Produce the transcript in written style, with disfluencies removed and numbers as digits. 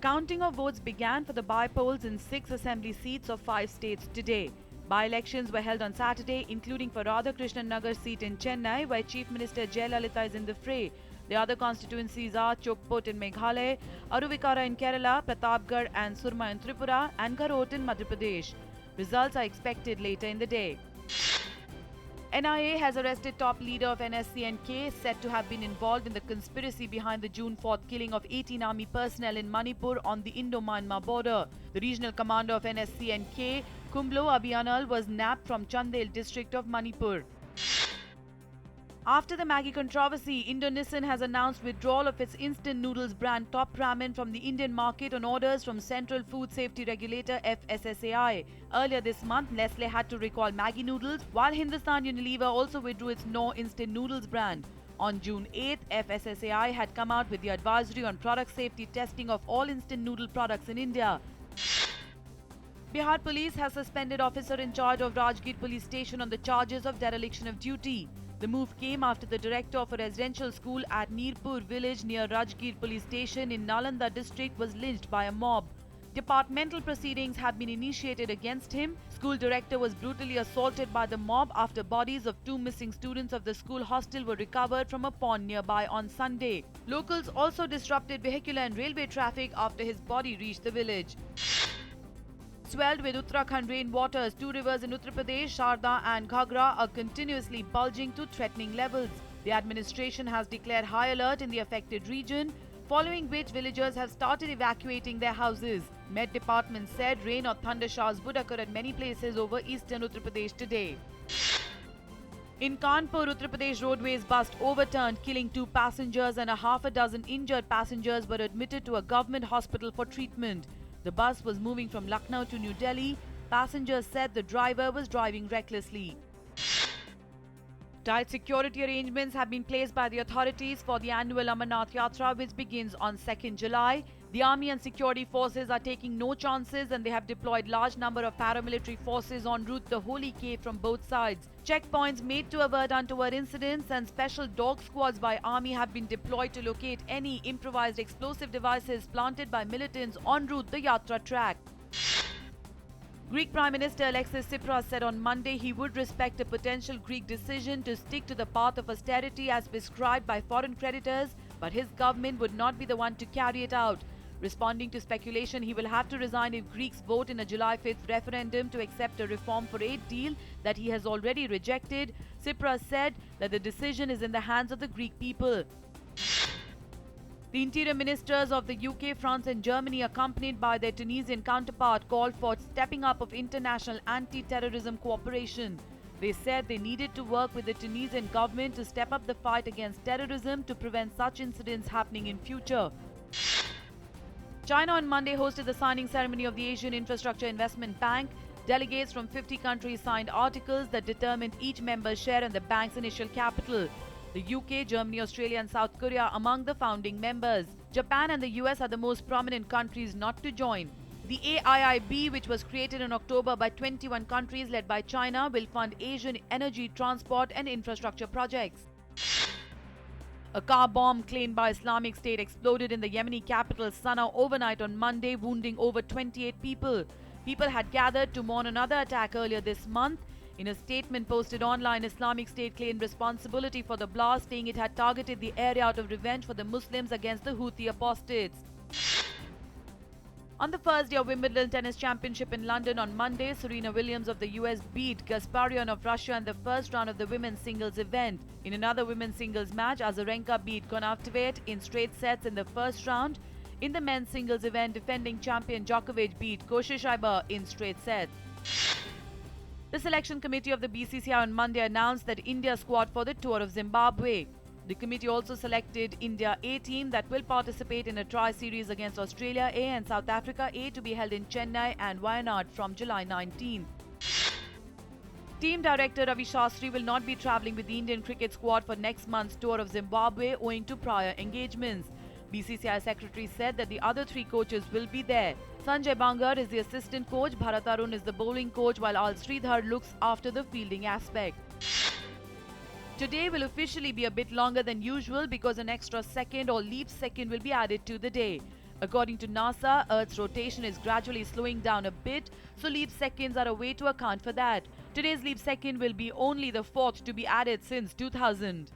Counting of votes began for the by-polls in 6 assembly seats of 5 states today. By-elections were held on Saturday, including for Radhakrishnan Nagar seat in Chennai, where Chief Minister Jayalalitha is in the fray. The other constituencies are Chokpot in Meghalaya, Aruvikara in Kerala, Pratapgarh and Surma in Tripura, and Garot in Madhya Pradesh. Results are expected later in the day. NIA has arrested top leader of NSCN-K, said to have been involved in the conspiracy behind the June 4th killing of 18 army personnel in Manipur on the Indo-Myanmar border. The regional commander of NSCN-K, Kumblo Abhiyanal, was nabbed from Chandel district of Manipur. After the Maggi controversy, Indonesia has announced withdrawal of its instant noodles brand Top Ramen from the Indian market on orders from Central Food Safety Regulator FSSAI. Earlier this month, Nestle had to recall Maggi noodles, while Hindustan Unilever also withdrew its No Instant Noodles brand. On June 8th, FSSAI had come out with the advisory on product safety testing of all instant noodle products in India. Bihar police has suspended officer in charge of Rajgir police station on the charges of dereliction of duty. The move came after the director of a residential school at Neerpur village near Rajgir police station in Nalanda district was lynched by a mob. Departmental proceedings have been initiated against him. School director was brutally assaulted by the mob after bodies of 2 missing students of the school hostel were recovered from a pond nearby on Sunday. Locals also disrupted vehicular and railway traffic after his body reached the village. Swelled with Uttarakhand rainwaters, 2 rivers in Uttar Pradesh, Sharda and Ghagra, are continuously bulging to threatening levels. The administration has declared high alert in the affected region, following which villagers have started evacuating their houses. Met Department said rain or thunder showers would occur at many places over eastern Uttar Pradesh today. In Kanpur, Uttar Pradesh roadways bus overturned, killing 2 passengers and a half a dozen injured passengers were admitted to a government hospital for treatment. The bus was moving from Lucknow to New Delhi. Passengers said the driver was driving recklessly. Tight security arrangements have been placed by the authorities for the annual Amarnath Yatra, which begins on 2nd July. The army and security forces are taking no chances and they have deployed large number of paramilitary forces en route the holy cave from both sides. Checkpoints made to avert untoward incidents and special dog squads by army have been deployed to locate any improvised explosive devices planted by militants en route the Yatra track. Greek Prime Minister Alexis Tsipras said on Monday he would respect a potential Greek decision to stick to the path of austerity as prescribed by foreign creditors, but his government would not be the one to carry it out. Responding to speculation he will have to resign if Greeks vote in a July 5th referendum to accept a reform for aid deal that he has already rejected, Tsipras said that the decision is in the hands of the Greek people. The interior ministers of the UK, France and Germany, accompanied by their Tunisian counterpart, called for stepping up of international anti-terrorism cooperation. They said they needed to work with the Tunisian government to step up the fight against terrorism to prevent such incidents happening in future. China on Monday hosted the signing ceremony of the Asian Infrastructure Investment Bank. Delegates from 50 countries signed articles that determined each member's share in the bank's initial capital. The UK, Germany, Australia and South Korea are among the founding members. Japan and the US are the most prominent countries not to join. The AIIB, which was created in October by 21 countries led by China, will fund Asian energy, transport and infrastructure projects. A car bomb claimed by Islamic State exploded in the Yemeni capital Sana'a overnight on Monday, wounding over 28 people. People had gathered to mourn another attack earlier this month. In a statement posted online, Islamic State claimed responsibility for the blast, saying it had targeted the area out of revenge for the Muslims against the Houthi apostates. On the first day of Wimbledon Tennis Championship in London on Monday, Serena Williams of the US beat Gasparyan of Russia in the first round of the women's singles event. In another women's singles match, Azarenka beat Konafteveit in straight sets in the first round. In the men's singles event, defending champion Djokovic beat Koshishaiba in straight sets. The selection committee of the BCCI on Monday announced that India squad for the tour of Zimbabwe. The committee also selected India A team that will participate in a tri-series against Australia A and South Africa A to be held in Chennai and Wayanad from July 19. Team director Ravi Shastri will not be travelling with the Indian cricket squad for next month's tour of Zimbabwe owing to prior engagements. BCCI secretary said that the other 3 coaches will be there. Sanjay Bangar is the assistant coach, Bharat Arun is the bowling coach, while Al Sridhar looks after the fielding aspect. Today will officially be a bit longer than usual because an extra second or leap second will be added to the day. According to NASA, Earth's rotation is gradually slowing down a bit, so leap seconds are a way to account for that. Today's leap second will be only the fourth to be added since 2000.